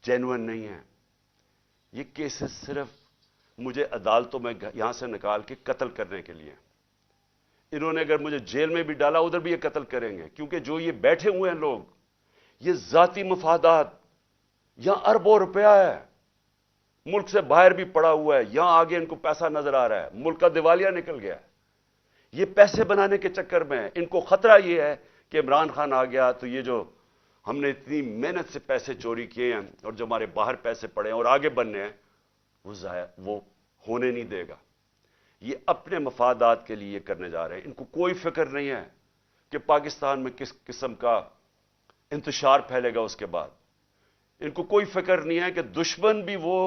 Genuine नहीं है। ये केसेस सिर्फ मुझे अदालतों में यहां से निकाल के कत्ल करने के लिए। इन्होंने अगर मुझे जेल में भी डाला उधर भी ये कत्ल करेंगे, क्योंकि जो ये बैठे हुए हैं लोग, ये जाती मफादात, यहां अरबों रुपया है, मुल्क से बाहर भी पड़ा हुआ है, यहां आगे इनको पैसा नजर आ रहा है, मुल्क का दिवालिया निकल गया है। ये पैसे बनाने के चक्कर में इनको खतरा ये है कि इमरान खान आ गया तो ये जो हमने इतनी मेहनत से पैसे चोरी किए हैं और जो हमारे बाहर पैसे पड़े हैं और आगे बनने हैं, वो होने नहीं देगा। ये अपने मफादात के लिए करने जा रहे हैं। इनको कोई फिक्र नहीं है कि पाकिस्तान में किस किस्म का इंतशार फैलेगा उसके बाद। इनको कोई फिक्र नहीं है कि दुश्मन भी वो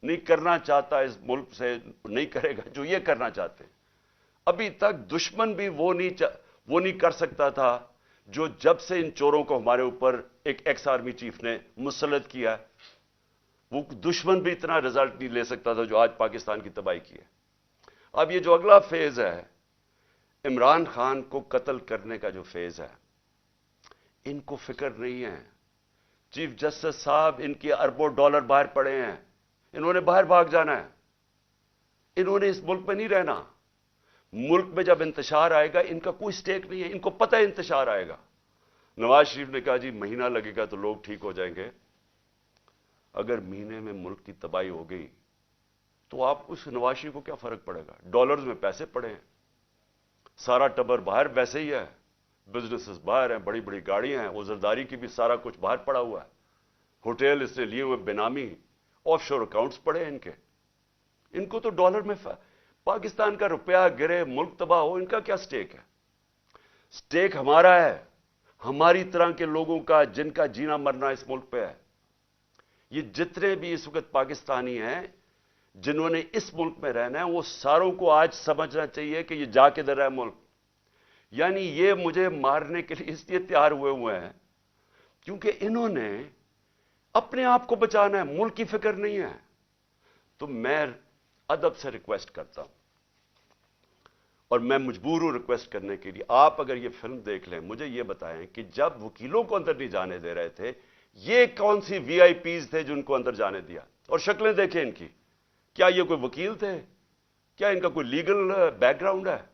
नहीं करना चाहता, इस मुल्क से नहीं करेगा जो ये करना चाहते हैं। अभी तक दुश्मन भी वो नहीं कर सकता था जो जब से इन चोरों को हमारे ऊपर एक एक्स आर्मी चीफ ने मुसल्लत किया, वो दुश्मन भी इतना रिजल्ट नहीं ले सकता था जो आज पाकिस्तान की तबाही की है। अब ये जो अगला फेज है, इमरान खान को कत्ल करने का जो फेज है, इनको फिक्र नहीं है। चीफ जस्टिस साहब, इनके अरबों डॉलर बाहर पड़े हैं, इन्होंने बाहर भाग जाना है, इन्होंने इस मुल्क में नहीं रहना। मुल्क में जब इंतशार आएगा, इनका कोई स्टेक नहीं है, इनको पता है इंतशार आएगा। नवाज शरीफ ने कहा जी महीना लगेगा तो लोग ठीक हो जाएंगे। अगर महीने में मुल्क की तबाही हो गई तो आप उस नवाज शरीफ को क्या फर्क पड़ेगा? डॉलर्स में पैसे पड़े हैं, सारा टबर बाहर वैसे ही है, बिजनेसेस बाहर हैं, बड़ी बड़ी गाड़ियां हैं, उजरदारी की भी सारा कुछ बाहर पड़ा हुआ है, होटल इसने लिए हुए बेनामी, ऑफशोर अकाउंट्स पड़े हैं इनके। इनको तो डॉलर में पाकिस्तान का रुपया गिरे, मुल्क तबाह हो, इनका क्या स्टेक है? स्टेक हमारा है, हमारी तरह के लोगों का, जिनका जीना मरना इस मुल्क पे है। ये जितने भी इस वक्त पाकिस्तानी हैं जिन्होंने इस मुल्क में रहना है, वो सारों को आज समझना चाहिए कि ये जा किधर है मुल्क। यानी ये मुझे मारने के लिए इसलिए तैयार हुए हैं क्योंकि इन्होंने अपने आप को बचाना है, मुल्क की फिक्र नहीं है। तो मैं अदब से रिक्वेस्ट करता हूं, और मैं मजबूर हूं रिक्वेस्ट करने के लिए। आप अगर ये फिल्म देख लें, मुझे ये बताएं कि जब वकीलों को अंदर नहीं जाने दे रहे थे, ये कौन सी वीआईपीज थे जिनको अंदर जाने दिया? और शक्लें देखें इनकी, क्या ये कोई वकील थे? क्या इनका कोई लीगल बैकग्राउंड है?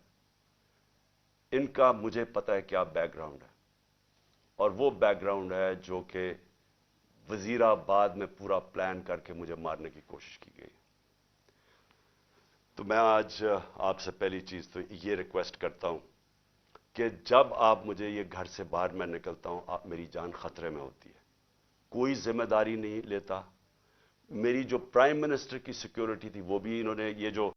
इनका मुझे पता है क्या बैकग्राउंड है, और वो बैकग्राउंड है जो कि वजीराबाद में पूरा प्लान करके मुझे मारने की कोशिश की गई। तो मैं आज आपसे पहली चीज तो ये रिक्वेस्ट करता हूं कि जब आप मुझे ये घर से बाहर मैं निकलता हूं, आप मेरी जान खतरे में होती है, कोई जिम्मेदारी नहीं लेता। मेरी जो प्राइम मिनिस्टर की सिक्योरिटी थी वो भी इन्होंने, ये जो